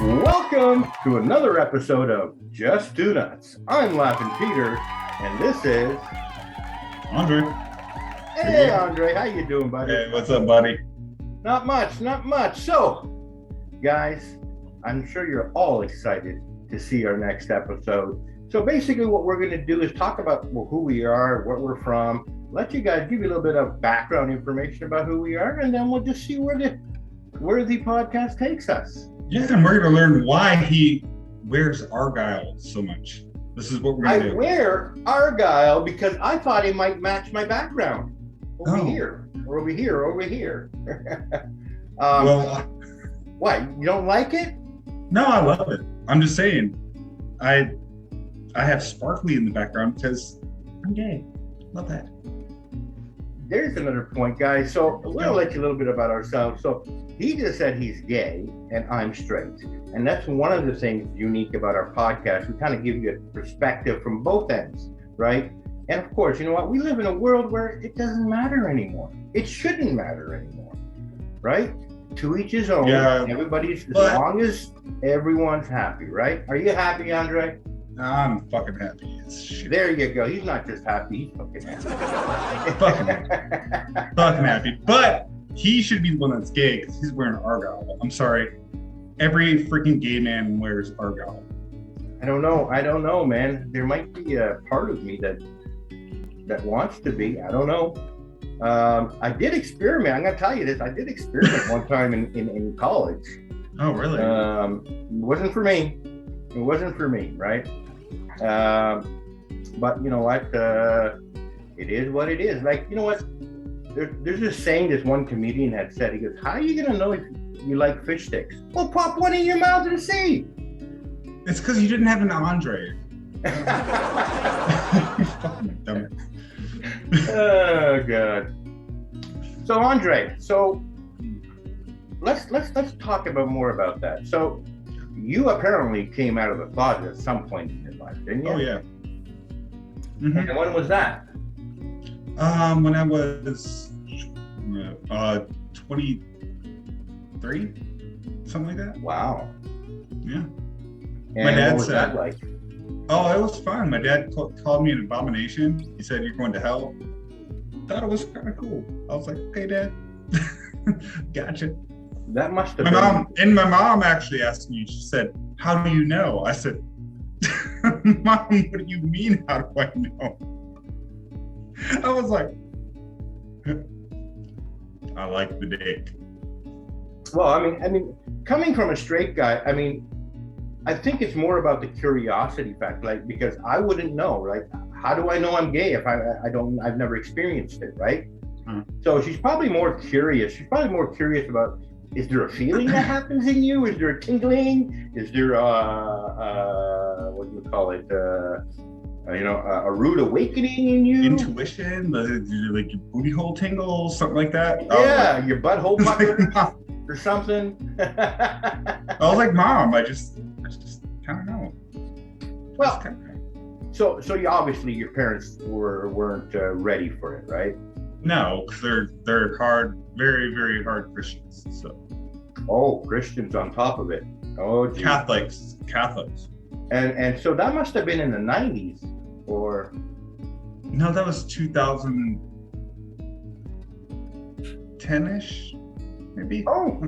Welcome to another episode of Just Do Nuts. I'm Laughingpeter, and this is Andre. Hey, Andre, how you doing, buddy? Hey, what's up, buddy? Not much. So, guys, I'm sure you're all excited to see our next episode. So basically what we're going to do is talk about who we are, where we're from, let you guys give you a little bit of background information about who we are, and then we'll just see where the podcast takes us. Yeah, and we're going to learn why he wears Argyle so much. This is what we're going to do. I wear Argyle because I thought it might match my background. Over here. Well, what? You don't like it? No, I love it. I'm just saying, I have sparkly in the background because I'm gay. Love that. There's another point, guys. So we're going to let you a little bit about ourselves. So he just said he's gay and I'm straight. And that's one of the things unique about our podcast. We kind of give you a perspective from both ends, right? And of course, you know what? We live in a world where it doesn't matter anymore. It shouldn't matter anymore, right? To each his own. Yeah, as long as everyone's happy, right? Are you happy, Andre? I'm fucking happy as shit. There you go. He's not just happy, he's fucking happy. fucking happy. But he should be the one that's gay because he's wearing Argyle. I'm sorry. Every freaking gay man wears Argyle. I don't know, man. There might be a part of me that wants to be. I don't know. I did experiment. I'm going to tell you this. I did experiment one time in college. Oh, really? It wasn't for me. Right? But you know what? It is what it is. Like, you know what? There's this saying this one comedian had said. He goes, how are you going to know if you like fish sticks? Well, pop one in your mouth and see. It's because you didn't have an Andre. You fucking dumb. Oh, God. So, Andre, let's talk about more about that. So, you apparently came out of the closet at some point in your life, didn't you? Oh, yeah. Mm-hmm. And when was that? When I was 23, something like that. Wow. Yeah. And my dad what was said, that like? Oh, it was fun. My dad called me an abomination. He said, you're going to hell. Thought it was kind of cool. I was like, okay, Dad. Gotcha. That must have been... My mom actually asked me, she said, how do you know? I said, Mom, what do you mean, how do I know? I was like, I like the dick. Well, I mean, coming from a straight guy, I mean, I think it's more about the curiosity factor, like, because I wouldn't know, right? How do I know I'm gay if I've never experienced it, right? So she's probably more curious. She's probably more curious about, is there a feeling that happens in you? Is there a tingling? Is there what do you call it? A rude awakening in you? Intuition, like your booty hole tingles, something like that. Yeah, your butthole pucker or something. I was like, Mom, I just kind of know. Well, so you obviously your parents weren't ready for it, right? No, because they're hard, very, very hard Christians. So. Oh, Christians on top of it. Oh, geez. Catholics. And so that must have been in the 90s, or? No, that was 2010-ish, maybe. Oh.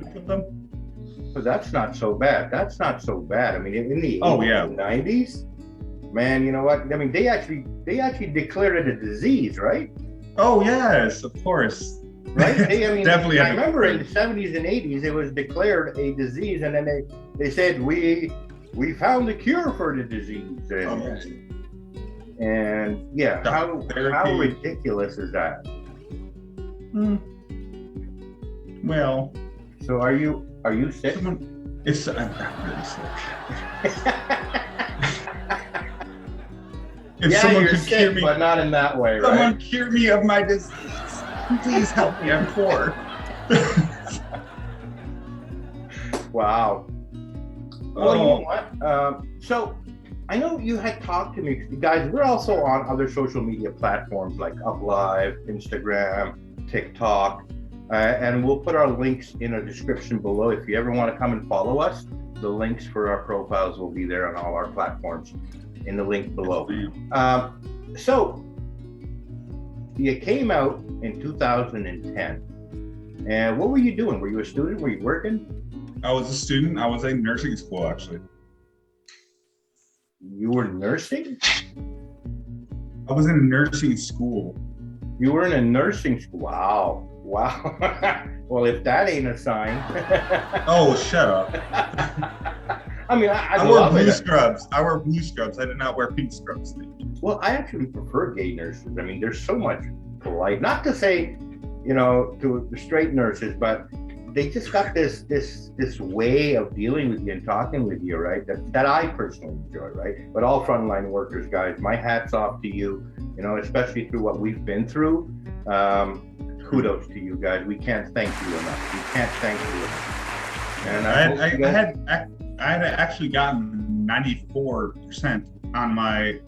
So that's not so bad. I mean, in the 90s, man, you know what? I mean, they actually declared it a disease, right? Oh yes, of course. Right? Definitely. I remember in the 70s and 80s, it was declared a disease, and then they said we found the cure for the disease. And yeah, how ridiculous is that? Well. So are you sick? I'm really sick. If someone you're could sick, cure me, but not in that way, right? Someone cure me of my disease. Please help me. I'm poor. Wow. Well, you know what? So I know you had talked to me, guys. We're also on other social media platforms like Uplive, Instagram, TikTok, and we'll put our links in a description below. If you ever want to come and follow us, the links for our profiles will be there on all our platforms in the link below. So you came out in 2010, and what were you doing? Were you a student? Were you working? I was a student. I was in nursing school, actually. You were nursing? I was in nursing school. You were in a nursing school. Wow. Wow. Well, if that ain't a sign. Oh, shut up. I mean, I wore love blue it. scrubs. I wore blue scrubs. I did not wear pink scrubs. Well, I actually prefer gay nurses. I mean, there's so much polite, not to say, you know, to the straight nurses, but they just got this way of dealing with you and talking with you, right? That I personally enjoy, right? But all frontline workers, guys, my hat's off to you, you know, especially through what we've been through. Kudos to you guys. We can't thank you enough. We can't thank you enough. And I had actually gotten 94% on my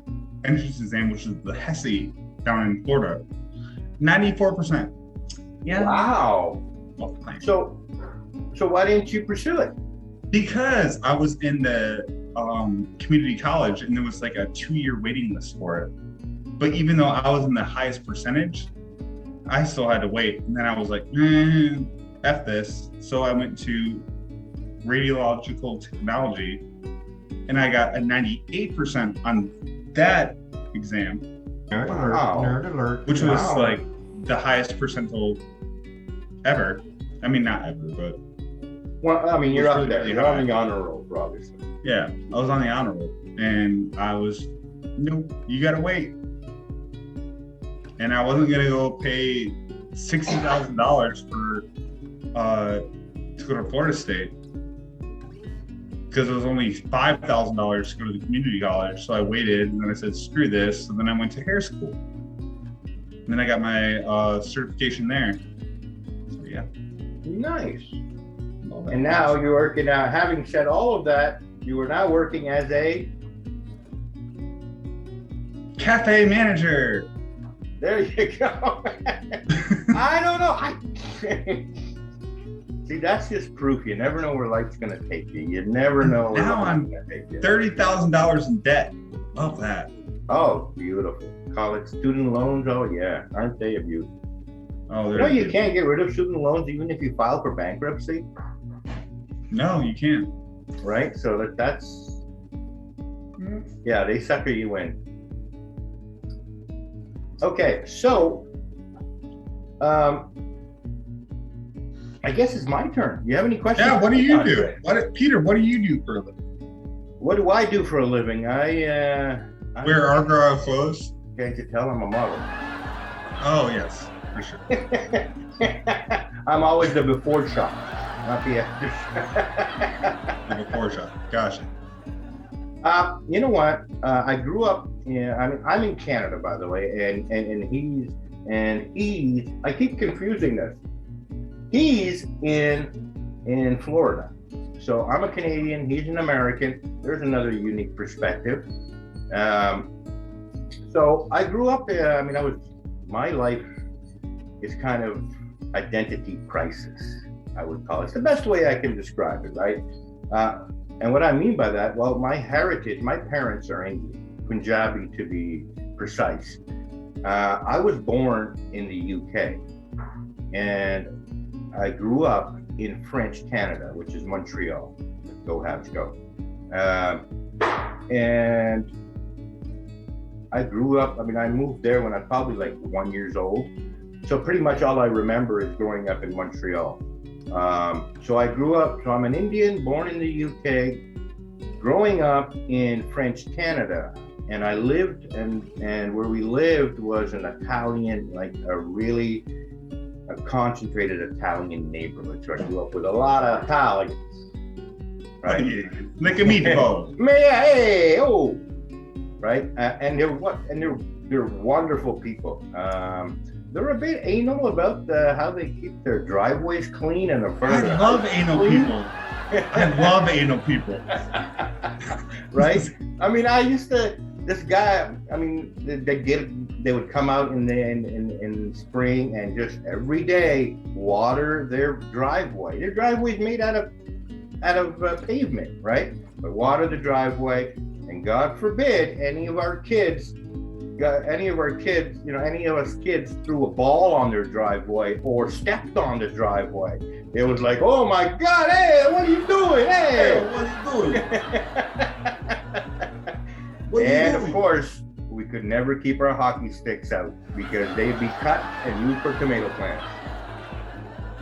entrance exam, which is the HESI down in Florida. 94%. Yeah. Wow. Well, So why didn't you pursue it? because I was in the community college and there was like a 2-year waiting list for it. But even though I was in the highest percentage, I still had to wait. And then I was like, F this. So I went to radiological technology and I got a 98% on that exam, Nerd Wow. alert, nerd alert. which was Wow. like the highest percentile ever. I mean, not ever, but Well, I mean, you're It's up really, there. really You're on high. the honor roll, obviously. yeah, I was on the honor roll and I was, nope, you gotta wait. And I wasn't gonna go pay $60,000 for to go to Florida State because it was only $5,000 to go to the community college. So I waited and then I said, screw this. And then I went to hair school. And then I got my certification there. So yeah. Nice. all that And now fun you're working out. Having said all of that, you are now working as a. stuff. Cafe manager. There you go. I don't know. See, that's just proof. You never know where life's gonna take you. You never know where Now life's I'm gonna take you. $30,000 in debt. Love that. Oh, beautiful. College student loans. Oh yeah, aren't they a beauty? Oh, You know you can't get rid of student loans even if you file for bankruptcy, No, you can't. right? So that's yeah, they sucker you in. Okay, so I guess it's my turn. You have any questions? Yeah, what do you do? Andre? Peter, what do you do for a living? What do I do for a living? Wear Argyle clothes? Can't you tell I'm a model? Oh, yes, for sure. I'm always the before shot, not the after The before shot. Gotcha. You know what? I grew up in, I'm in Canada, by the way, and he's, I keep confusing this. He's in Florida. So I'm a Canadian, he's an American. There's another unique perspective. So I grew up, my life is kind of identity crisis, I would call it. It's the best way I can describe it, right? And what I mean by that, well, my heritage, my parents are Indian, Punjabi to be precise. I was born in the UK and I grew up in French Canada, which is Montreal. Go Habs, go. And I grew up, I moved there when I was probably like 1 year old. So pretty much all I remember is growing up in Montreal. So I grew up, so I'm an Indian born in the UK, growing up in French Canada. And I lived, and where we lived was an Italian, like a really concentrated Italian neighborhood. So I grew up with a lot of Italians, right? Like a meatball. Hey, oh, right? And they're wonderful people. They're a bit anal about how they keep their driveways clean and the front of I their love house anal clean. people. I love anal people. right? I mean, I used to. This guy. I mean, they would come out in spring and just every day water their driveway. Their driveway is made out of pavement, right? But water the driveway, and God forbid any of us kids, any of us kids threw a ball on their driveway or stepped on the driveway. It was like, oh my God, hey, what are you doing? Hey, what are you doing? And of course, we could never keep our hockey sticks out because they'd be cut and used for tomato plants.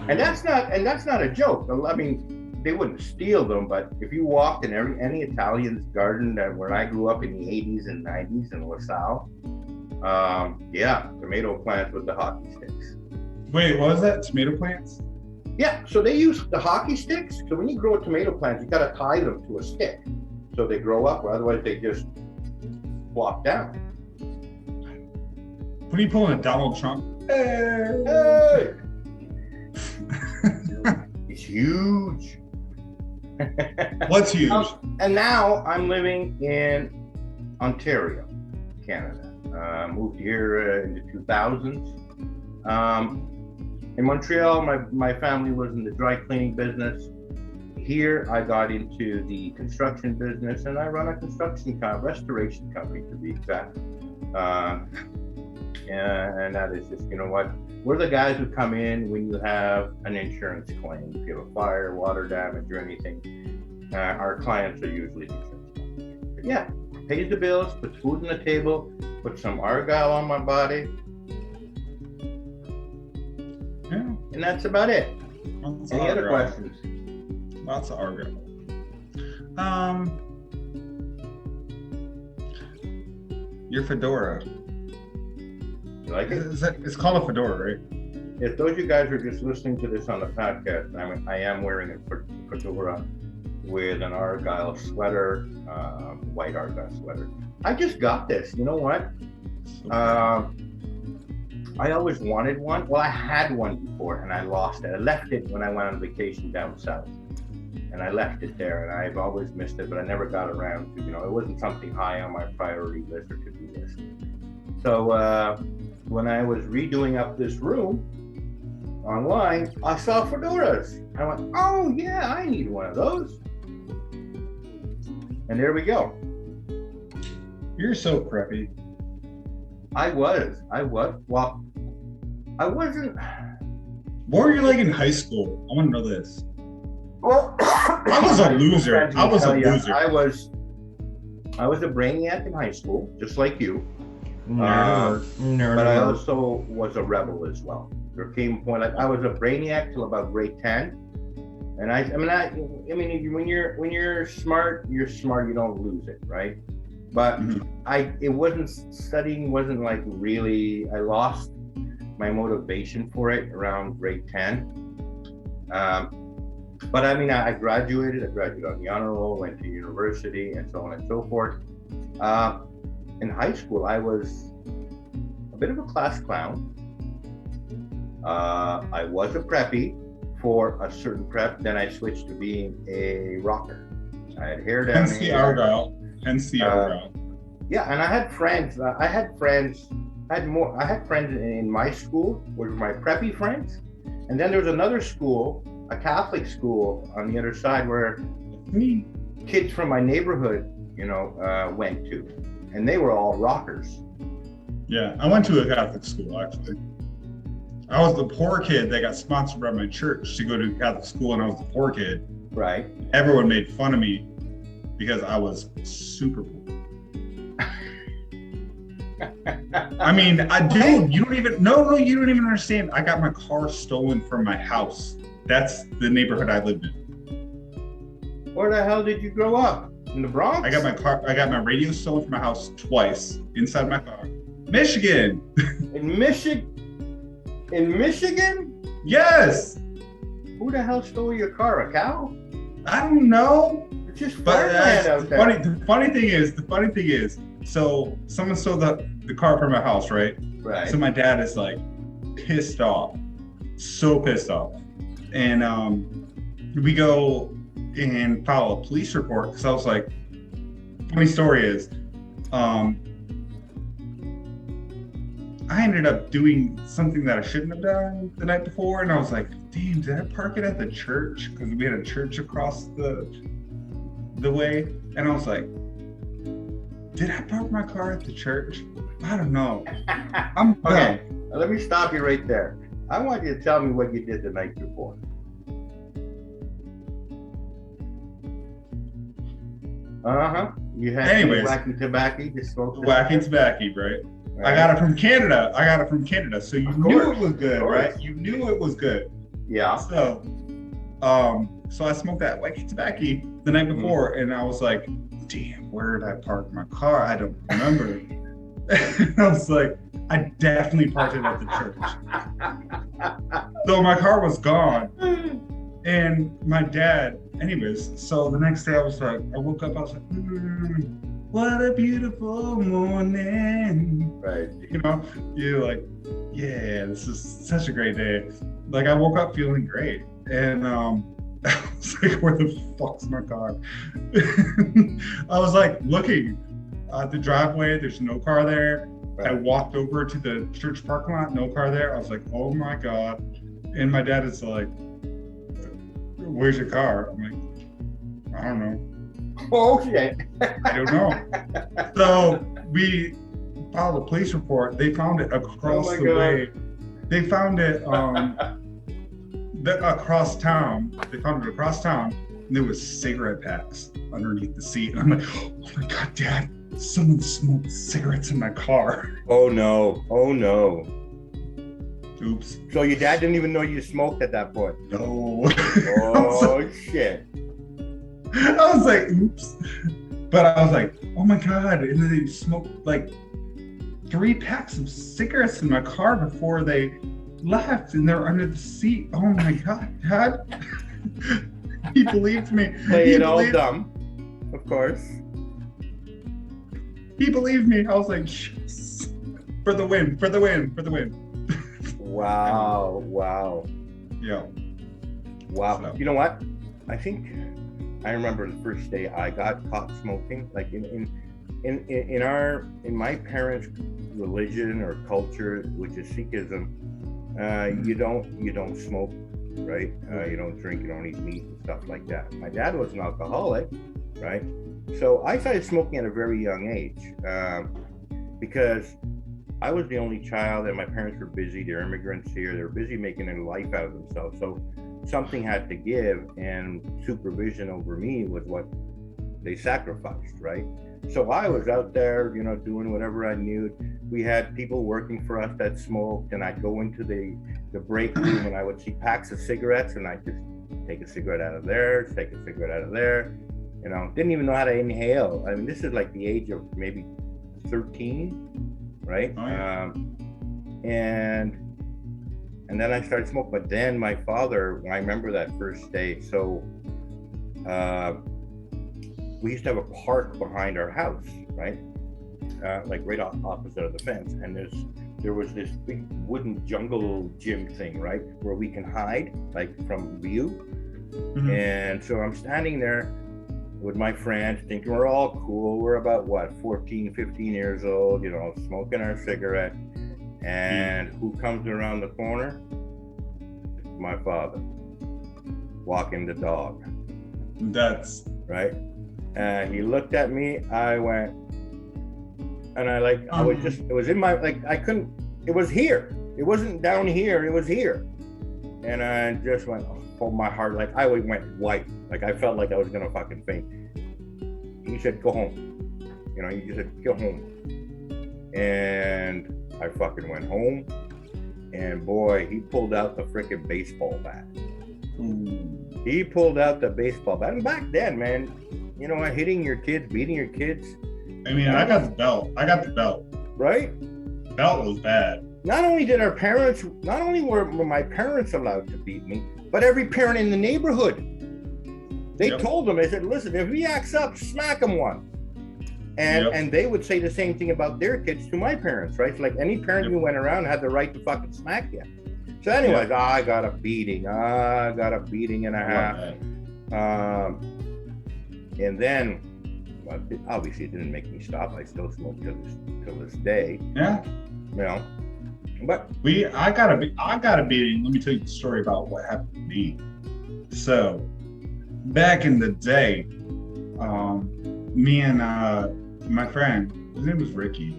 And that's not a joke. I mean, they wouldn't steal them, but if you walked in any Italian's garden where I grew up in the 80s and 90s in LaSalle, tomato plants with the hockey sticks. Wait, what was that? Tomato plants? Yeah, so they use the hockey sticks. So when you grow a tomato plant, you got to tie them to a stick so they grow up, or otherwise they just flop down. What are you pulling, a Donald Trump? Hey! It's huge. What's huge? And now I'm living in Ontario, Canada. Moved here in the 2000s. In Montreal, my family was in the dry cleaning business. Here, I got into the construction business, and I run a restoration company, to be exact. And that is just, we're the guys who come in when you have an insurance claim. If you have a fire, water damage, or anything, our clients are usually insurance companies. But yeah, pays the bills, puts food on the table, puts some Argyle on my body. Yeah. And that's about it. Any other questions? Lots of Argyle. Your fedora. You like it? It's called a fedora, right? If those of you guys are just listening to this on the podcast, I am wearing a fedora with an Argyle sweater, white Argyle sweater. I just got this. You know what? I always wanted one. Well, I had one before and I lost it. I left it when I went on vacation down south. And I left it there, and I've always missed it, but I never got around to, it wasn't something high on my priority list or to-do list. So when I was redoing up this room online, I saw fedoras. I went, oh yeah, I need one of those. And there we go. You're so preppy. I was. Well, I wasn't. What were you like in high school? I want to know this. Well, I was a loser. I was a brainiac in high school, just like you. Nerd. But I also was a rebel as well. There came a point I was a brainiac till about grade 10, and I mean when you're smart, you're smart. You don't lose it, right? But studying wasn't like really. I lost my motivation for it around grade 10. But I mean, I graduated on the honor roll, went to university, and so on and so forth. In high school, I was a bit of a class clown. I was a preppy for a certain prep, then I switched to being a rocker. I had hair down here. Hence the Argyle. Yeah, and I had friends. I had friends in my school, which were my preppy friends. And then there was another school, a Catholic school on the other side where kids from my neighborhood, went to, and they were all rockers. Yeah, I went to a Catholic school actually. I was the poor kid that got sponsored by my church to go to Catholic school, and I was the poor kid. Right. Everyone made fun of me because I was super poor. I mean, you don't even understand. I got my car stolen from my house. That's the neighborhood I lived in. Where the hell did you grow up? In the Bronx? I got my radio stolen from my house twice inside my car. Michigan. In Michigan? Yes. Who the hell stole your car? A cow? I don't know. It's just farmland out there. The funny thing is, so someone stole the car from my house, right? Right. So my dad is like pissed off, so pissed off, and we go and file a police report because I was like, funny story is, I ended up doing something that I shouldn't have done the night before, and I was like, damn, did I park it at the church? Because we had a church across the way, and I was like, did I park my car at the church? I don't know. I'm Okay, let me stop you right there. I want you to tell me what you did the night before. You had Anyways, whacking tobacco, just smoked whacking tobacco, right? I got it from Canada. So you knew it was good, right? You knew it was good. Yeah. So, so I smoked that whacking tobacco the night before, and I was like, damn, where did I park my car? I don't remember. I was like, I definitely parked it at the church. So my car was gone. And my dad, anyways, so the next day I woke up, I was like, what a beautiful morning. Right. You know, you're like, yeah, this is such a great day. Like, I woke up feeling great. And I was like, where the fuck's my car? I was like looking at the driveway, there's no car there. Right. I walked over to the church parking lot, no car there. I was like, oh my God. And my dad is like, where's your car? I'm like, I don't know. Oh shit. I don't know. So we filed a police report. They found it across the way. They found it across town. They found it across town, and there was cigarette packs underneath the seat. And I'm like, oh my God, Dad, someone smoked cigarettes in my car. Oh no. Oh no. Oops. So your dad didn't even know you smoked at that point? No. Oh, shit. I was like, oops. But I was like, oh my God. And then they smoked like 3 packs of cigarettes in my car before they left, and they're under the seat. Oh my God, Dad. He believed me. Play it all dumb, of course. He believed me. I was like, yes. For the win, for the win, for the win. Wow. Yeah. Wow. So. You know what? I think I remember the first day I got caught smoking. Like in my parents' religion or culture, which is Sikhism, you don't smoke, right? You don't drink, you don't eat meat and stuff like that. My dad was an alcoholic, right? So I started smoking at a very young age because I was the only child, and my parents were busy. They're immigrants here. They're busy making a life out of themselves. So something had to give, and supervision over me was what they sacrificed, right? So I was out there, doing whatever I knew. We had people working for us that smoked, and I'd go into the break room, and I would see packs of cigarettes, and I'd just take a cigarette out of there, take a cigarette out of there. Didn't even know how to inhale. I mean, this is like the age of maybe 13. Right? Oh, yeah. And then I started smoking. But then my father, I remember that first day. So we used to have a park behind our house, right? Like right opposite of the fence. And there was this big wooden jungle gym thing, right? Where we can hide, like from view. Mm-hmm. And so I'm standing there with my friends, thinking we're all cool. We're about 14, 15 years old, smoking our cigarette. And who comes around the corner? My father, walking the dog. That's right. And he looked at me. I went, and I was just, it was in my, I couldn't, it was here. It wasn't down here. It was here. And I just went, oh, my heart, I went white. I felt like I was gonna fucking faint. He said, go home. He just said, go home. And I fucking went home. And boy, he pulled out the freaking baseball bat. He pulled out the baseball bat. And back then, man, hitting your kids, beating your kids. I mean, I got the belt. Right? Belt was bad. Not only were my parents allowed to beat me, but every parent in the neighborhood. They told them, they said, listen, if he acts up, smack him one. And they would say the same thing about their kids to my parents, right? So any parent who went around had the right to fucking smack you. So anyways, I got a beating. And a half. And then But obviously it didn't make me stop. I still smoke till this day. Yeah. You know. But I gotta be. Let me tell you the story about what happened to me. So, back in the day, me and my friend, his name was Ricky.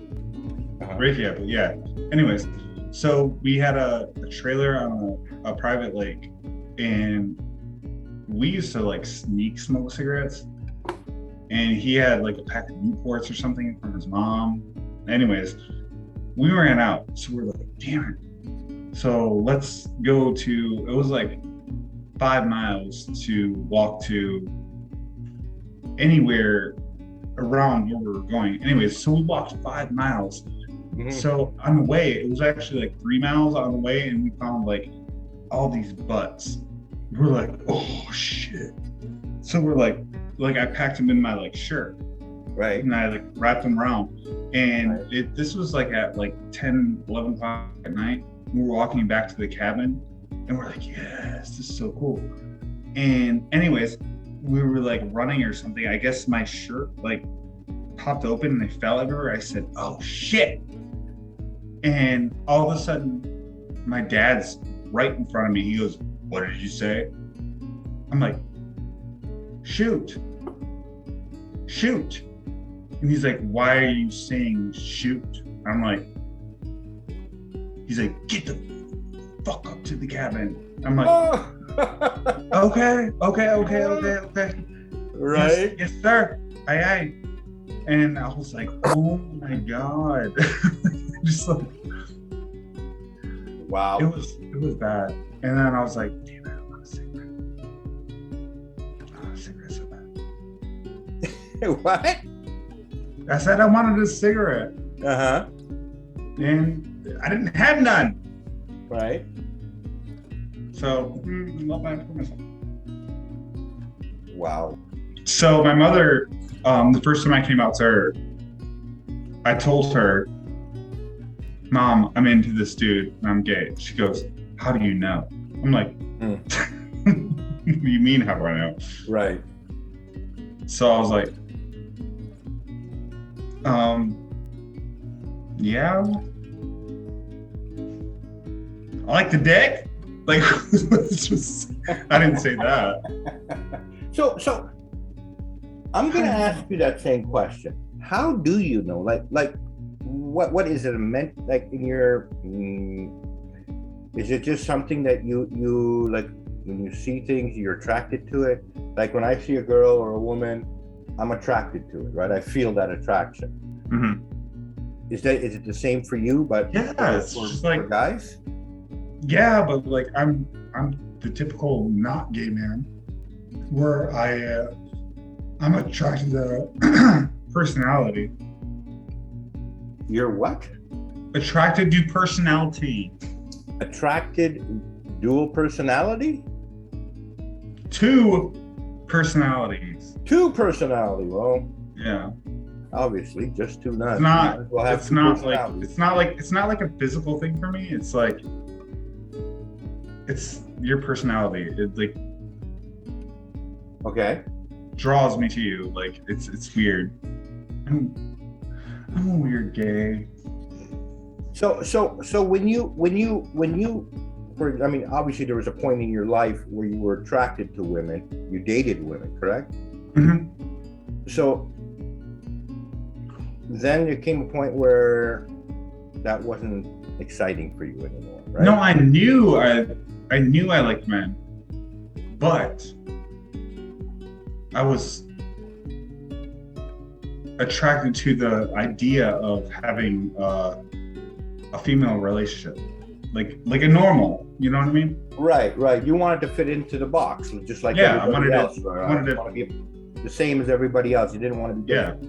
Ricky, but yeah. Anyways, so we had a trailer on a private lake, and we used to like sneak smoke cigarettes. And he had like a pack of Newports or something from his mom. Anyways, we ran out, so we're like, damn it. So let's go to, it was like 5 miles to walk to anywhere around where we were going. Anyways, so we walked 5 miles. Mm-hmm. So on the way, it was actually like 3 miles on the way, and we found like all these butts. We're like, oh shit. So we're like I packed them in my like shirt. Right. And I like wrapped them around. And this was like at like 10, 11 o'clock at night. We were walking back to the cabin, and we're like, yes, this is so cool. And anyways, we were like running or something. I guess my shirt like popped open and they fell everywhere. I said, oh shit. And all of a sudden, my dad's right in front of me. He goes, what did you say? I'm like, shoot. And he's like, why are you saying shoot? I'm like, he's like, get the fuck up to the cabin. I'm like, okay. Right. Yes, sir. Aye. And I was like, oh my God. Just like, wow. It was bad. And then I was like, damn it, I want a cigarette. I want a cigarette so bad. What? I said I wanted a cigarette. Uh-huh. And I didn't have none. Right. So, not bad for myself. Wow. So my mother, the first time I came out to her, I told her, Mom, I'm into this dude and I'm gay. She goes, how do you know? I'm like, what do you mean, how do I know? Right. So I was like, yeah. I like the dick? Like, I didn't say that. So I'm gonna ask you that same question. How do you know? Like, what is it meant? Like in your, is it just something that you like when you see things, you're attracted to it? Like when I see a girl or a woman, I'm attracted to it, right? I feel that attraction. Mm-hmm. Is it the same for you? But yeah, it's just like for guys. Yeah, but like I'm the typical not gay man, where I'm attracted to personality. You're what? Attracted to personality. Attracted dual personality? Two personalities. Two personality. Well, yeah. Obviously, just two nuts. It's not like a physical thing for me. It's like it's your personality. It like okay draws me to you. Like it's weird. I'm a weird gay. So when you I mean, obviously there was a point in your life where you were attracted to women. You dated women, correct? Mm-hmm. So then there came a point where that wasn't exciting for you anymore, right? No, I knew I liked men, but I was attracted to the idea of having a female relationship, like a normal, you know what I mean? Right. You wanted to fit into the box, just like everybody else. I wanted to be the same as everybody else. You didn't want to be different.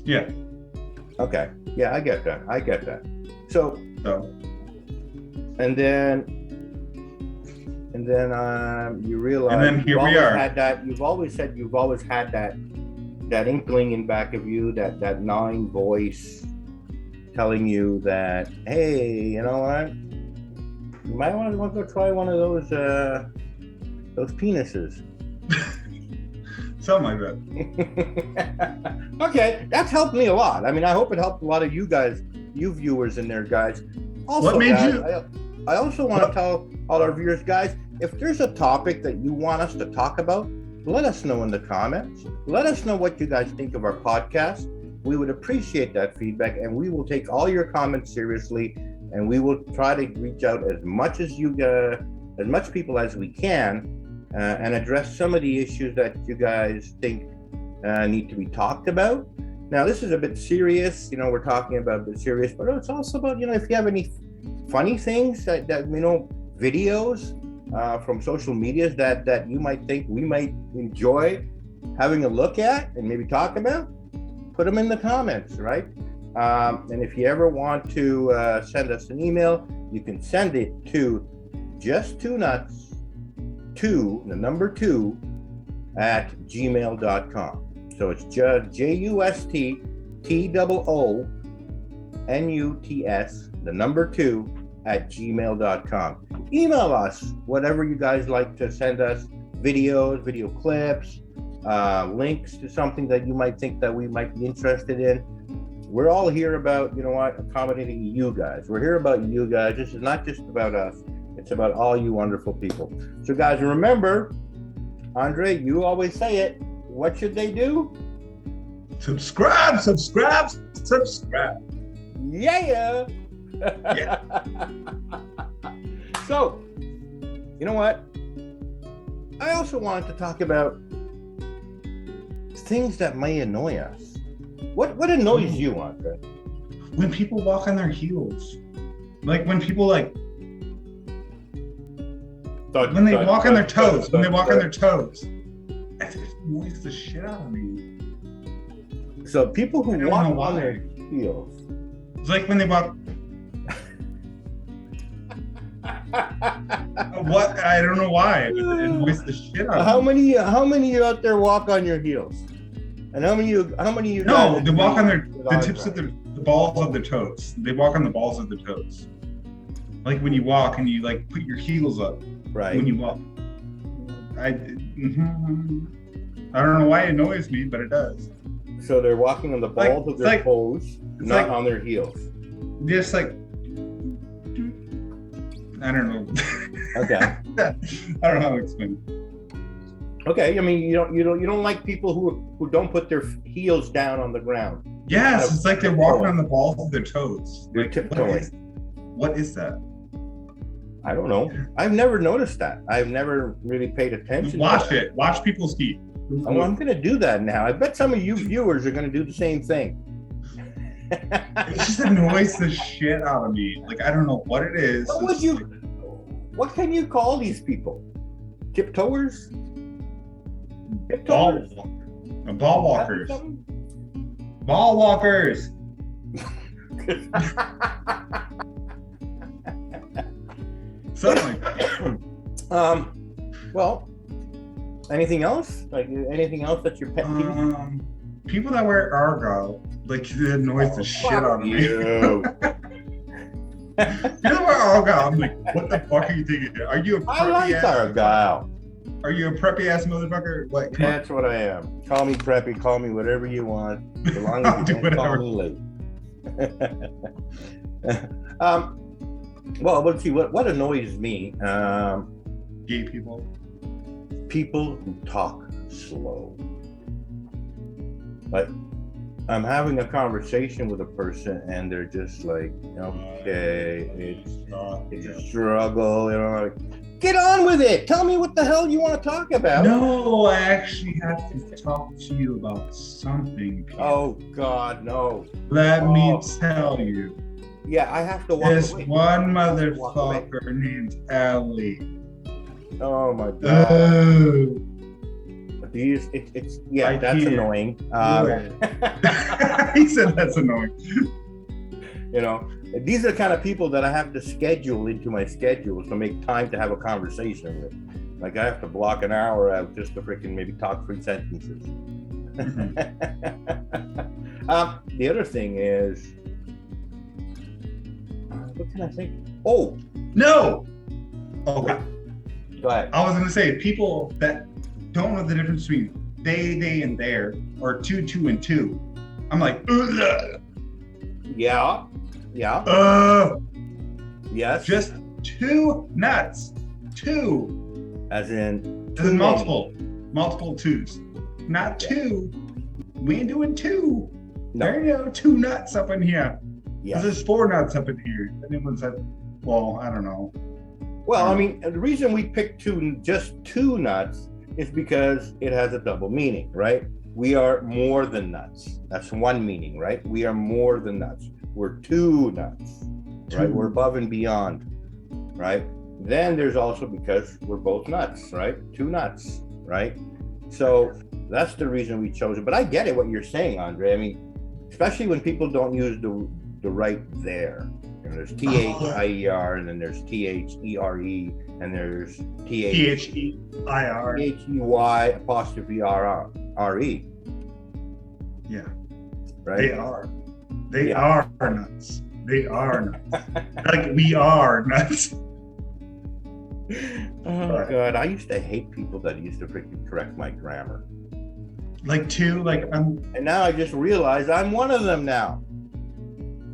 Yeah. Okay. Yeah, I get that. So. And then you realize. And then here we are. You've always said you've always had that inkling in back of you, that gnawing voice telling you that, hey, you know what? You might want to go try one of those penises. Something like that. Okay, that's helped me a lot. I mean, I hope it helped a lot of you guys, you viewers in there, guys. Also, What made guys, you? I also want to tell all our viewers, guys, if there's a topic that you want us to talk about, let us know in the comments. Let us know what you guys think of our podcast. We would appreciate that feedback, and we will take all your comments seriously, and we will try to reach out as much people as we can, and address some of the issues that you guys think need to be talked about. Now, this is a bit serious. We're talking about a bit serious, but it's also about, if you have any funny things that videos from social medias that you might think we might enjoy having a look at and maybe talk about, put them in the comments, right? And if you ever want to send us an email, you can send it to just2nuts@gmail.com. So it's just JUSTOONUTS2@gmail.com. Email us whatever you guys like to send us, videos, video clips, links to something that you might think that we might be interested in. We're all here about, accommodating you guys. We're here about you guys. This is not just about us. It's about all you wonderful people. So guys, remember, Andre, you always say it. What should they do? Subscribe. Yeah. Yeah. So, you know what? I also wanted to talk about things that may annoy us. What annoys you, Andre? When people walk on their heels, like when people when they walk on their toes, it annoys the shit out of me. So people who walk on their heels. It's like when they walk. What? I don't know why. It annoys the shit out of me. How many you out there walk on your heels? And how many you? No, they walk on the tips of the balls of the toes. They walk on the balls of the toes. Like when you walk and you put your heels up. Right. When you walk. I don't know why it annoys me, but it does. So they're walking on the balls of their toes, not on their heels. Just I don't know. Okay. I don't know how to explain it. Okay, I mean you don't like people who don't put their heels down on the ground. Yes, it's like they're walking on the balls of their toes. They're tiptoeing. What is that? I don't know. I've never noticed that. I've never really paid attention. Watch it. Watch people's feet. Oh, I'm going to do that now. I bet some of you viewers are going to do the same thing. It just annoys the shit out of me. I don't know what it is. What can you call these people? Tiptoers? Ball walkers. Ball walkers. Something like that. Well, anything else? Anything else that's your pet peeve? People that wear Argyle, it annoys the shit out of me. You. People that wear Argyle, I'm like, what the fuck are you thinking? Are you a preppy I like Argyle. Are you a preppy ass motherfucker? That's what I am. Call me preppy, call me whatever you want, as long as you don't call me late. Well, let's see, what annoys me? Gay people. People who talk slow. I'm having a conversation with a person and they're just okay, it's a struggle, get on with it. Tell me what the hell you want to talk about. No, I actually have to talk to you about something. Peter. Oh God, no. Let me tell you. Yeah, I have to walk This away. one motherfucker named Ellie. Oh my God. That's can't. annoying. He said that's annoying. These are the kind of people that I have to schedule into my schedule to make time to have a conversation with. I have to block an hour out just to freaking maybe talk 3 sentences. Mm-hmm. The other thing is, what can I think? Oh, no. Okay. Go ahead. I was gonna say people that don't know the difference between they, and there, or 2, 2, and 2. I'm like, ugh, Yeah. Yeah. Yes. just 2 nuts. 2. As in As in multiple 2s. Not 2. We ain't doing 2. No. There you go, 2 nuts up in here. Yes. There's 4 nuts up in here. And everyone said, well, I don't know. Well, I mean, the reason we picked just 2 nuts is because it has a double meaning, right? We are more than nuts. That's one meaning, right? We are more than nuts. We're 2 nuts, right? 2. We're above and beyond, right? Then there's also because we're both nuts, right? 2 nuts, right? So that's the reason we chose it. But I get it what you're saying, Andre. I mean, especially when people don't use the right there. You know, there's THIER, and then there's THERE, and there's THEIR. THEY apostrophe RE. Yeah. Right? They are. They are nuts. They are nuts. Like we are nuts. Oh God, I used to hate people that used to freaking correct my grammar. Like 2, like And now I just realize I'm one of them now.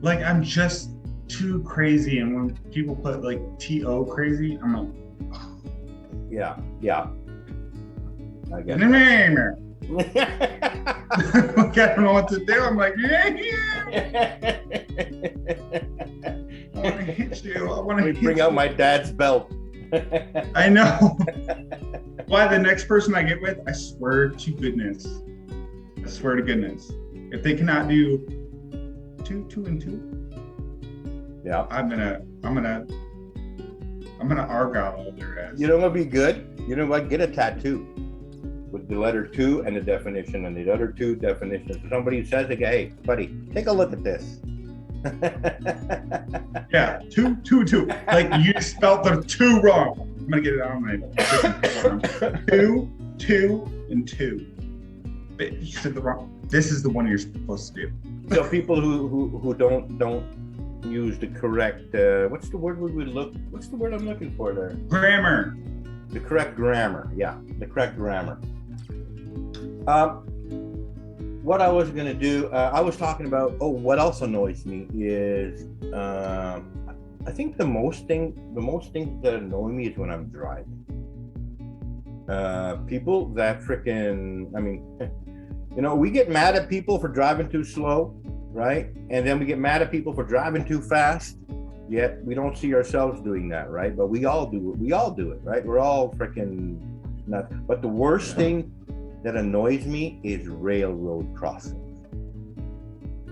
Like I'm just too crazy, and when people put like TO crazy, I'm like, Yeah. I get it. Like, I don't know what to do. I'm like, I want to hit you. I want to bring out my dad's belt. I know. Why the next person I get with, I swear to goodness, if they cannot do 2, 2, and 2, yeah, I'm gonna argyle their ass. You know what'd be good? You know what? Get a tattoo with the letter 2 and the definition, and the other 2 definitions. Somebody says, "Hey, buddy, take a look at this." Yeah, 2, 2, 2. Like you spelled the 2 wrong. I'm gonna get it on my 2, 2, and 2. But you said the wrong. This is the one you're supposed to do. So people who don't use the correct what's the word I'm looking for there? Grammar. The correct grammar. Yeah, the correct grammar. What I was gonna do, I was talking about. What else annoys me is, I think the most things that annoy me is when I'm driving. People that freaking, I mean, you know, we get mad at people for driving too slow, right? And then we get mad at people for driving too fast. Yet we don't see ourselves doing that, right? But we all do it. We all do it, right? We're all freaking nuts. But the worst thing that annoys me is railroad crossings.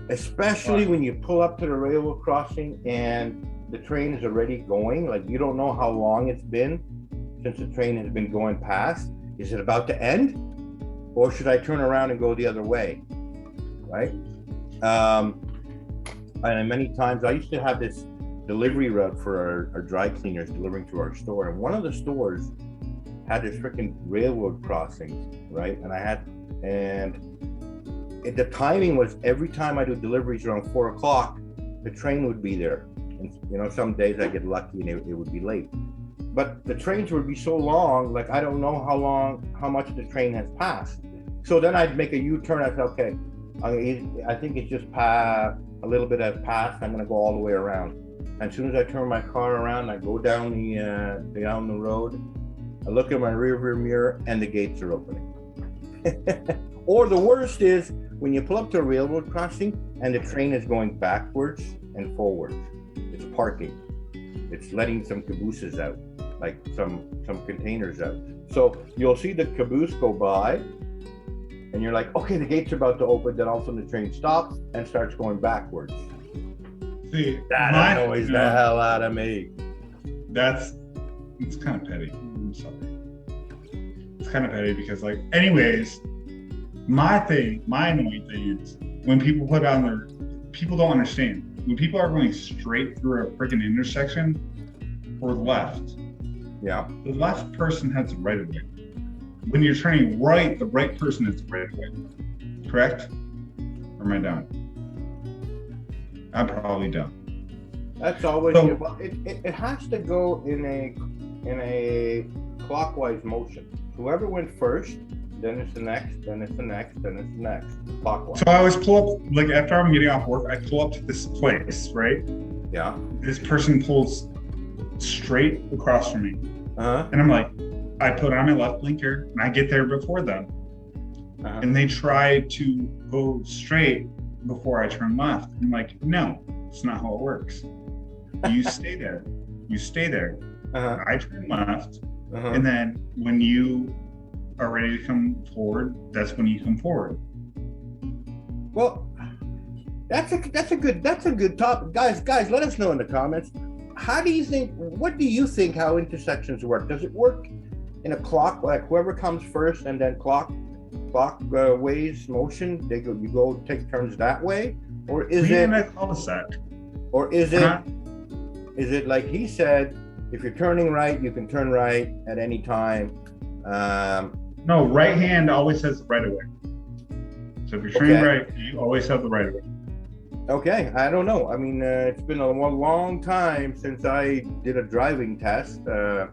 Especially when you pull up to the railroad crossing and the train is already going, like you don't know how long it's been since the train has been going past. Is it about to end? Or should I turn around and go the other way, right? And many times I used to have this delivery route for our dry cleaners delivering to our store. And one of the stores had this freaking railroad crossing, right? And the timing was every time I do deliveries around 4 o'clock, the train would be there. And you know, some days I get lucky and it would be late. But the trains would be so long, like I don't know how much the train has passed. So then I'd make a U-turn. I said, okay, I think it's just a little bit has passed. I'm gonna go all the way around. And as soon as I turn my car around, I go down the road. I look at my rearview mirror, and the gates are opening. Or the worst is when you pull up to a railroad crossing and the train is going backwards and forwards. It's parking. It's letting some cabooses out, like some containers out. So you'll see the caboose go by, and you're like, okay, the gates are about to open. Then all of a sudden the train stops and starts going backwards. See, that annoys the hell out of me. It's kind of petty. I'm sorry. It's kind of petty because, like, anyways, my annoying thing is when people people don't understand. When people are going straight through a freaking intersection or left, yeah, the left person has the right of way. When you're turning right, the right person has the right of way. Correct? Or am I dumb? I'm probably dumb. That's always it has to go in a clockwise motion. Whoever went first, then it's the next, then it's the next, then it's the next. Clockwise. So I always pull up, like after I'm getting off work, I pull up to this place, right? Yeah. This person pulls straight across from me. Uh-huh. And I'm like, I put on my left blinker and I get there before them. Uh-huh. And they try to go straight before I turn left. I'm like, no, it's not how it works. You stay there. You stay there. Uh-huh. I turn left. Uh-huh. And then when you are ready to come forward, that's when you come forward. Well, that's a good topic. Guys, let us know in the comments. What do you think how intersections work? Does it work in a clock, like whoever comes first and then clock ways motion, you go take turns that way? Or is it a cul-de-sac? Or is it like he said, if you're turning right, you can turn right at any time? No, right hand always has the right of way. So if you're turning right, you always have the right of way. Okay, I don't know. I mean, it's been a long time since I did a driving test, but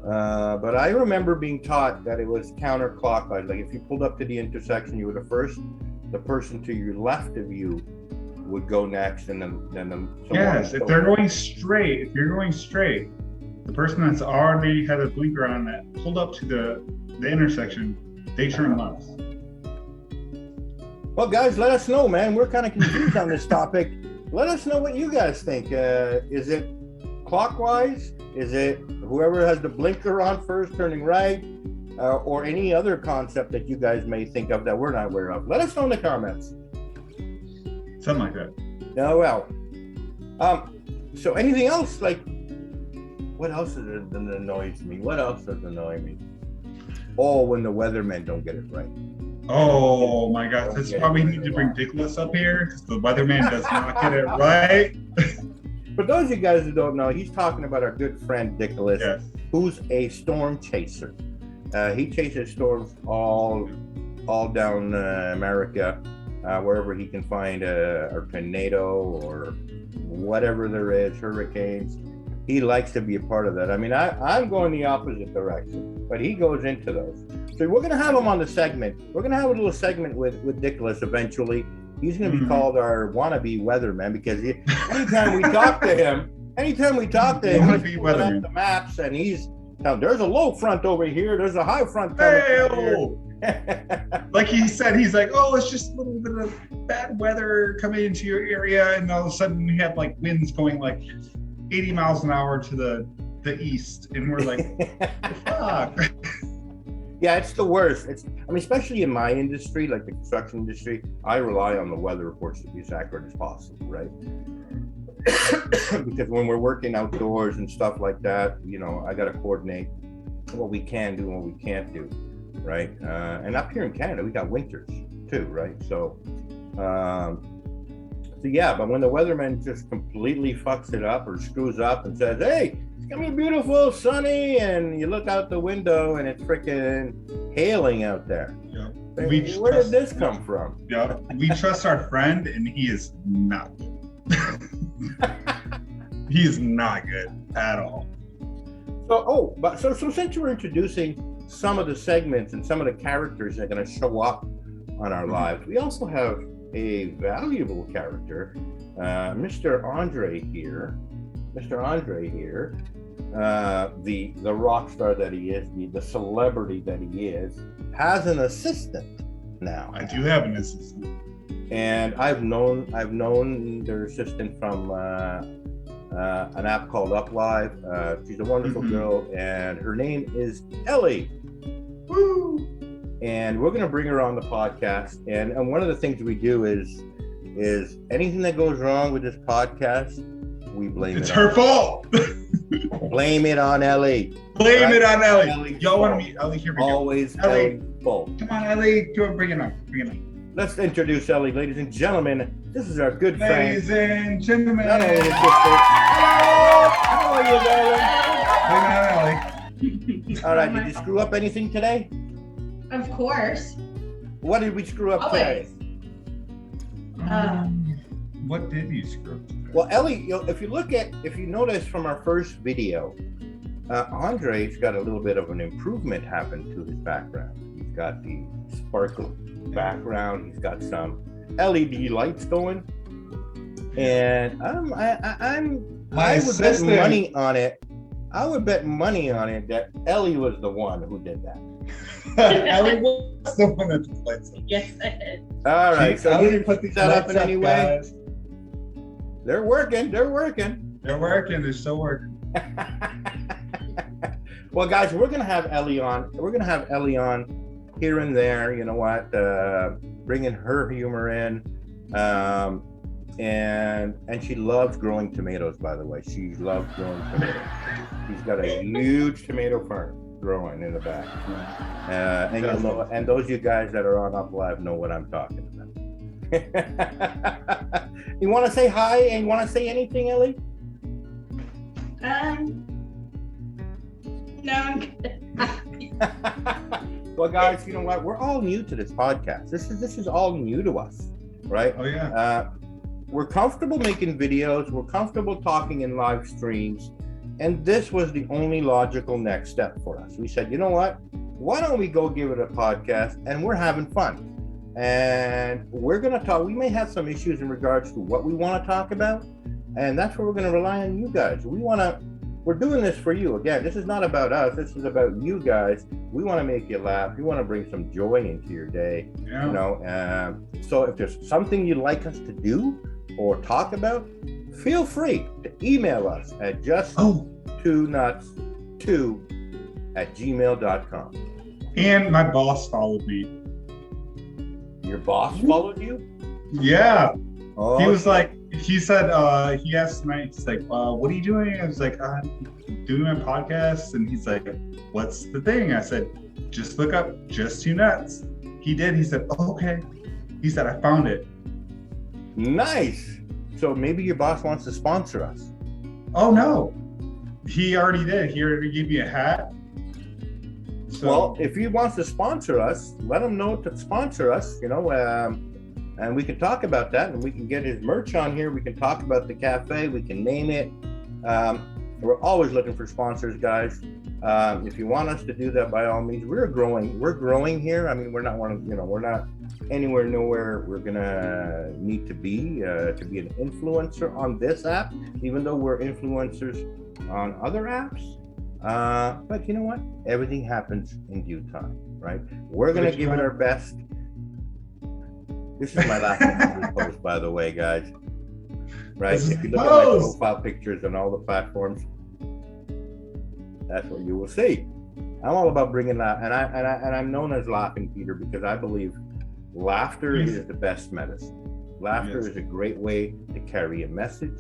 I remember being taught that it was counterclockwise. Like if you pulled up to the intersection, you were the person to your left of you would go next, and then yes, if they're going straight, if you're going straight, the person that's already had a blinker on that pulled up to the intersection, they turn left. Well, guys, let us know, man. We're kind of confused on this topic. Let us know what you guys think. Is it clockwise? Is it whoever has the blinker on first turning right? Or any other concept that you guys may think of that we're not aware of? Let us know in the comments. Something like that. Oh, well. So anything else? Like, what else is it that annoys me? What else does annoy me? Oh, when the weathermen don't get it right. Oh my God, that's probably need to bring Dickless up here because the weatherman does not get it right. For those of you guys who don't know, he's talking about our good friend Dickless, yes, who's a storm chaser. He chases storms all down America, wherever he can find a tornado or whatever there is, hurricanes. He likes to be a part of that. I mean, I'm going the opposite direction, but he goes into those. So we're going to have him on the segment. We're going to have a little segment with Dickless eventually. He's going to be called our wannabe weatherman because anytime we talk to him, he's pulling up the maps and he's now there's a low front over here. There's a high front coming here. Like he said, he's like, oh, it's just a little bit of bad weather coming into your area, and all of a sudden we have like winds going like 80 miles an hour to the east, and we're like, fuck. Yeah, it's the worst. Especially in my industry, like the construction industry, I rely on the weather reports to be as accurate as possible, right? Because when we're working outdoors and stuff like that, I got to coordinate what we can do and what we can't do, right? And up here in Canada, we got winters too, right? So yeah, but when the weatherman just completely fucks it up or screws up and says, hey, it's gonna be beautiful, sunny, and you look out the window and it's freaking hailing out there. Yeah. Where did this come from? Yeah, we trust our friend, and he is not good. He is not good at all. So since we're introducing some of the segments and some of the characters that are going to show up on our lives, we also have a valuable character, Mr. Andre here. Mr. Andre here, the rock star that he is, the celebrity that he is, has an assistant now. I do have an assistant, and I've known their assistant from an app called Uplive. She's a wonderful girl, and her name is Ellie. Woo! And we're going to bring her on the podcast. And one of the things we do is anything that goes wrong with this podcast, we blame it's her fault. Blame it on Ellie. Blame it on Ellie. Y'all want to meet Ellie? Here we go. Always Ellie's fault. Come on, Ellie. Bring it on. Let's introduce Ellie, ladies and gentlemen. This is our good friend. Ladies and gentlemen. Hello. How are you, darling? Blame it on Ellie. All right. Did you screw up anything today? Of course. What did we screw up today? What did you screw up today? Well, Ellie, if you notice from our first video, Andre's got a little bit of an improvement happen to his background. He's got the sparkle background. He's got some LED lights going, and I would bet money on it. I would bet money on it that Ellie was the one who did that. Ellie was the one that put the lights up. Yes, I did. All right, so Ellie you put these set up lights in any way. guys. They're working. They're working. They're still working. Well, guys, we're gonna have Ellie on. We're gonna have Ellie on here and there. You know what? Bringing her humor in, and she loves growing tomatoes. By the way, she loves growing tomatoes. She's got a huge tomato farm growing in the back, and you'll know. And those of you guys that are on Uplive know what I'm talking about. You want to say hi and you want to say anything, Ellie? No, I'm good. Well, guys, you know what? We're all new to this podcast. This is all new to us, right? Oh yeah. We're comfortable making videos. We're comfortable talking in live streams, and this was the only logical next step for us. We said, you know what? Why don't we go give it a podcast? And we're having fun, and we're gonna talk. We may have some issues in regards to what we want to talk about, and that's where we're gonna rely on you guys. We're doing this for you. Again, this is not about us. This is about you guys. We want to make you laugh. We want to bring some joy into your day. Yeah. You know, so if there's something you'd like us to do or talk about, feel free to email us at just2nuts2@gmail.com. And my boss followed me. Your boss followed you? Yeah. Oh, He was like, he said, he asked tonight, he's like, what are you doing? I was like, I'm doing my podcast. And he's like, what's the thing? I said, just look up Just Two Nuts. He did. He said, okay. He said, I found it. nice. So maybe your boss wants to sponsor us. Oh, no. He already did. He already gave me a hat. So, Well, if he wants to sponsor us, let him know to sponsor us, you know, and we can talk about that, and we can get his merch on here. We can talk about the cafe. We can name it. We're always looking for sponsors, guys. If you want us to do that, by all means, we're growing. We're growing here. I mean, we're not we're not anywhere near we're gonna need to be an influencer on this app, even though we're influencers on other apps. But you know what? Everything happens in due time, right? We're gonna give it our best. This is my last post, by the way, guys. Right? If you look at my profile pictures on all the platforms, that's what you will see. I'm all about bringing that, and I'm known as Laughingpeter because I believe laughter is the best medicine. Laughter is a great way to carry a message,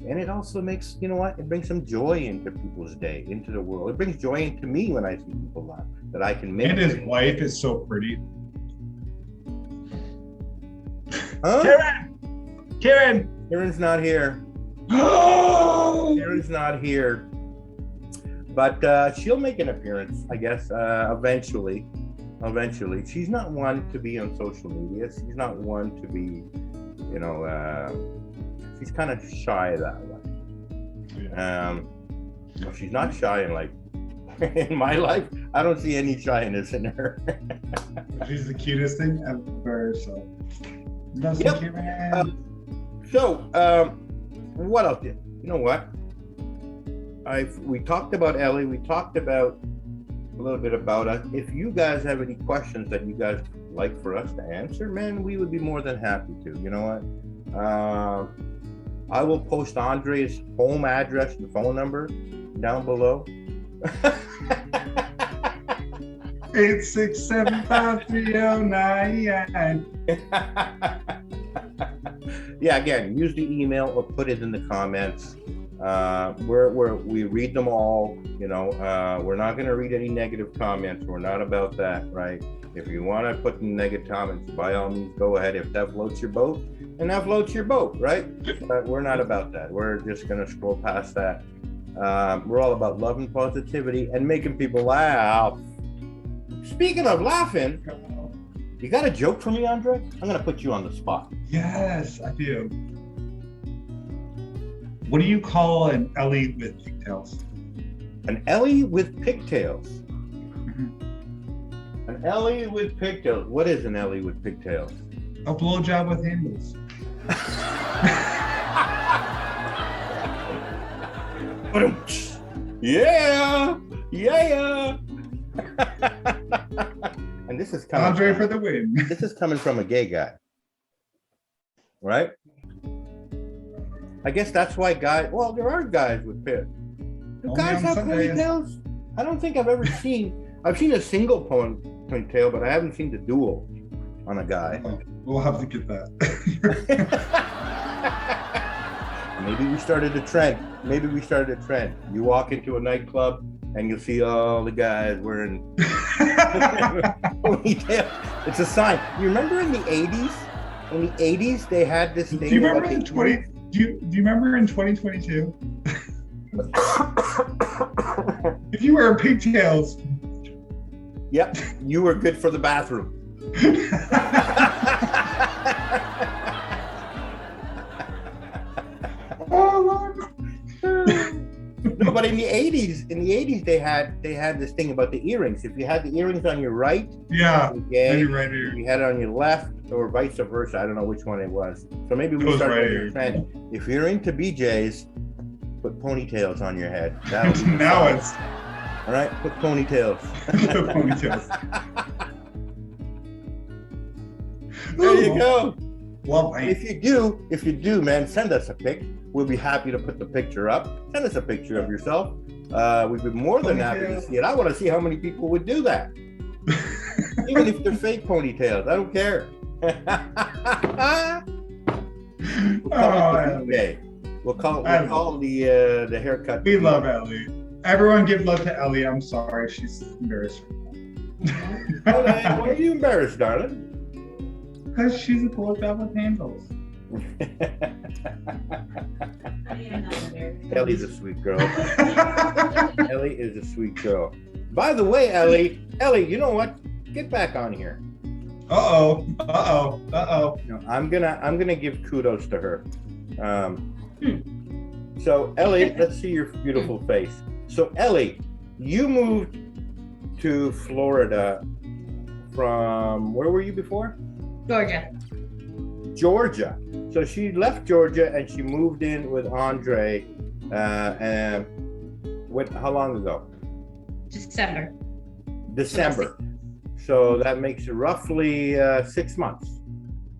and it also makes, you know what? It brings some joy into people's day, into the world. It brings joy into me when I see people laugh, that I can make. and his wife is so pretty. Huh? Karen! Karen's not here. Karen's not here. But she'll make an appearance, I guess, eventually. Eventually. She's not one to be on social media. She's not one to be, you know, she's kind of shy that way. Well, she's not shy in in my life. I don't see any shyness in her. She's the cutest thing ever, so. Yep. What else did? You know what? We talked about Ellie. We talked about a little bit about us. If you guys have any questions that you guys like for us to answer, man, we would be more than happy to. You know what? I will post Andre's home address and phone number down below. 8675309. Yeah, again, use the email or put it in the comments. We read them all. You know, we're not going to read any negative comments. We're not about that, right? If you want to put in negative comments, by all means, go ahead. If that floats your boat, and that floats your boat, right? But we're not about that. We're just going to scroll past that. We're all about love and positivity and making people laugh. Speaking of laughing, you got a joke for me, Andre? I'm going to put you on the spot. Yes, I do. What do you call an Ellie with pigtails? An Ellie with pigtails. Mm-hmm. An An Ellie with pigtails. What is an Ellie with pigtails? A blowjob with handles. Yeah. And this is coming. Andre for the win. This is coming from a gay guy, right? I guess that's why guys. Well, there are guys with pit. Do Only guys on have Sundays. ponytails? I don't think I've ever seen. I've seen a single ponytail, but I haven't seen the dual on a guy. Oh, we'll have to get that. Maybe we started a trend. You walk into a nightclub and you'll see all the guys wearing ponytails. It's a sign. You remember in the 80s? In the 80s, they had this thing. Do you remember about in 20? Do you remember in 2022? If you wear pigtails. Yep, you were good for the bathroom. Oh Lord. No, but in the 80s, they had this thing about the earrings. If you had the earrings on your right, Yeah. you're gay. Maybe right here. You had it on your left, or vice versa. I don't know which one it was. So maybe It we was started right with a here. trend. If you're into BJ's, put ponytails on your head. That'll be the Now sign. it's All right, put ponytails. the ponytails. There you go. Well, If you do, man, send us a pic. We'll be happy to put the picture up. Send us a picture of yourself. We'd be more than happy to see it. I want to see how many people would do that. Even if they're fake ponytails, I don't care. Ellie. We'll call the haircut. We love Ellie. Everyone give love to Ellie. I'm sorry, she's embarrassed. Why are you embarrassed, darling? Because she's a blowjob with handles. Ellie's a sweet girl. Ellie is a sweet girl. By the way, Ellie, you know what? Get back on here. Uh-oh. No, I'm gonna give kudos to her. So Ellie, let's see your beautiful face. So Ellie, you moved to Florida from where were you before? Georgia. So she left Georgia and she moved in with Andre. And how long ago? December. So that makes it roughly 6 months.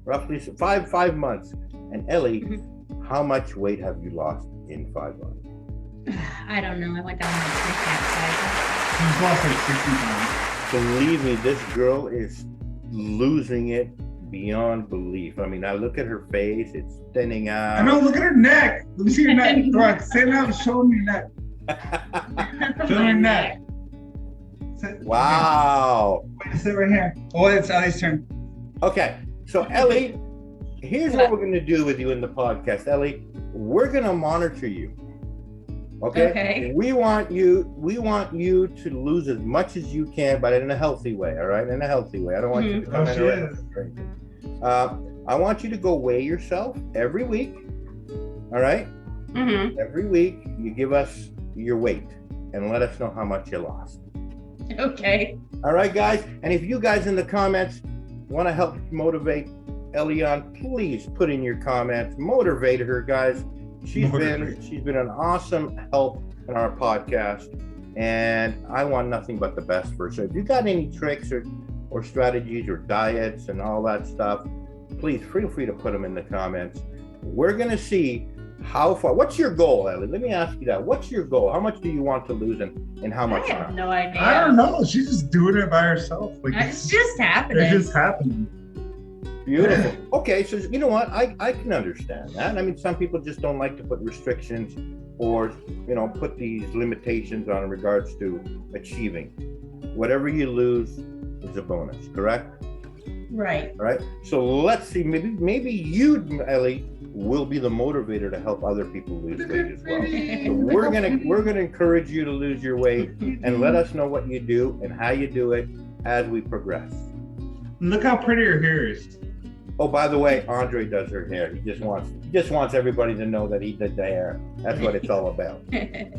Roughly five months. And Ellie, how much weight have you lost in 5 months? I don't know. I went down like 3 pounds. She's lost like 60 pounds. Believe me, this girl is losing it beyond belief. I mean, I look at her face, it's thinning out. I know, look at her neck. Let me see your neck. Rock, stand up, show them your neck. Show them your neck. Sit, Wow. Wait, sit right here. Oh, it's Ellie's turn. Okay, so Ellie, here's what we're gonna do with you in the podcast. Ellie, we're gonna monitor you. Okay. We want you to lose as much as you can, but in a healthy way. All right, in a healthy way. I don't want you to come in I want you to go weigh yourself every week. All right. Every week you give us your weight and let us know how much you lost. Okay. All right, guys. And if you guys in the comments want to help motivate Ellie on, please put in your comments. Motivate her, guys. She's been an awesome help in our podcast, and I want nothing but the best for her. So if you got any tricks or strategies or diets and all that stuff, please feel free to put them in the comments. We're gonna see how far. What's your goal, Ellie? Let me ask you that. What's your goal? How much do you want to lose and how much I have time? no idea. I don't know. She's just doing it by herself. Like It's just happening. It's just happening. Beautiful. Okay, so you know what? I can understand that. I mean, some people just don't like to put restrictions or, put these limitations on in regards to achieving. Whatever you lose is a bonus, correct? Right. All right. So let's see. Maybe you, Ellie, will be the motivator to help other people lose weight as well. So we're gonna encourage you to lose your weight and let us know what you do and how you do it as we progress. Look how pretty her hair is. Oh, by the way, Andre does her hair. He just wants everybody to know that he did the hair. That's what it's all about.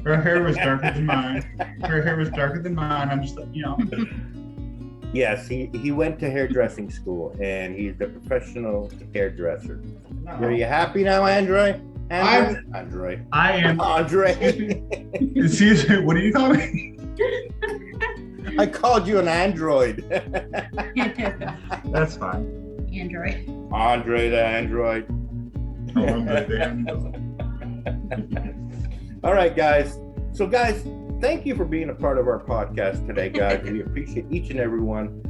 Her hair was darker than mine. I'm just like, Yes, he went to hairdressing school, and he's a professional hairdresser. Are you happy now, Andre? Andre. I am. Andre. Excuse me, what do you call me? I called you an android. That's fine. Android. Andre the android. All right, guys. So, guys, thank you for being a part of our podcast today, guys. We appreciate each and every one.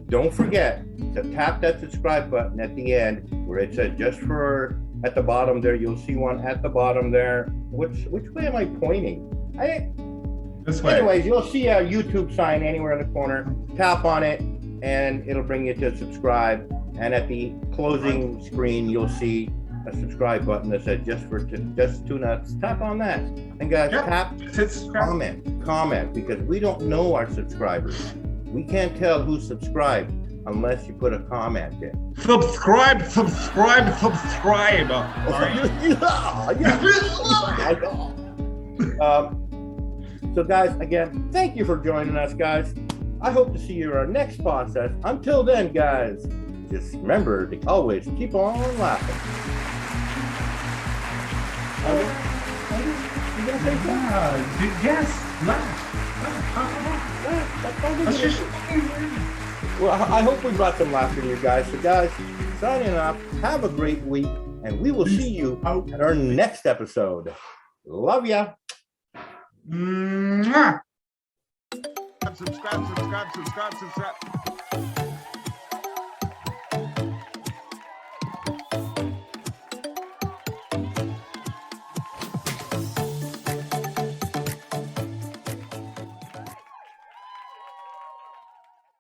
Don't forget to tap that subscribe button at the end where it says just for at the bottom there. You'll see one at the bottom there. Which way am I pointing? This way. Anyways, you'll see a YouTube sign anywhere in the corner. Tap on it, and it'll bring you to subscribe. And at the closing screen, you'll see a subscribe button that says just two nuts. Tap on that, and guys, tap comment because we don't know our subscribers. We can't tell who's subscribed unless you put a comment in. Subscribe. So guys, again, thank you for joining us, guys. I hope to see you in our next podcast. Until then, guys, just remember to always keep on laughing. Yes, laugh. Well, I hope we brought some laughter to you guys. So guys, signing off, have a great week, and we will see you at our next episode. Love ya. Mwah. Subscribe.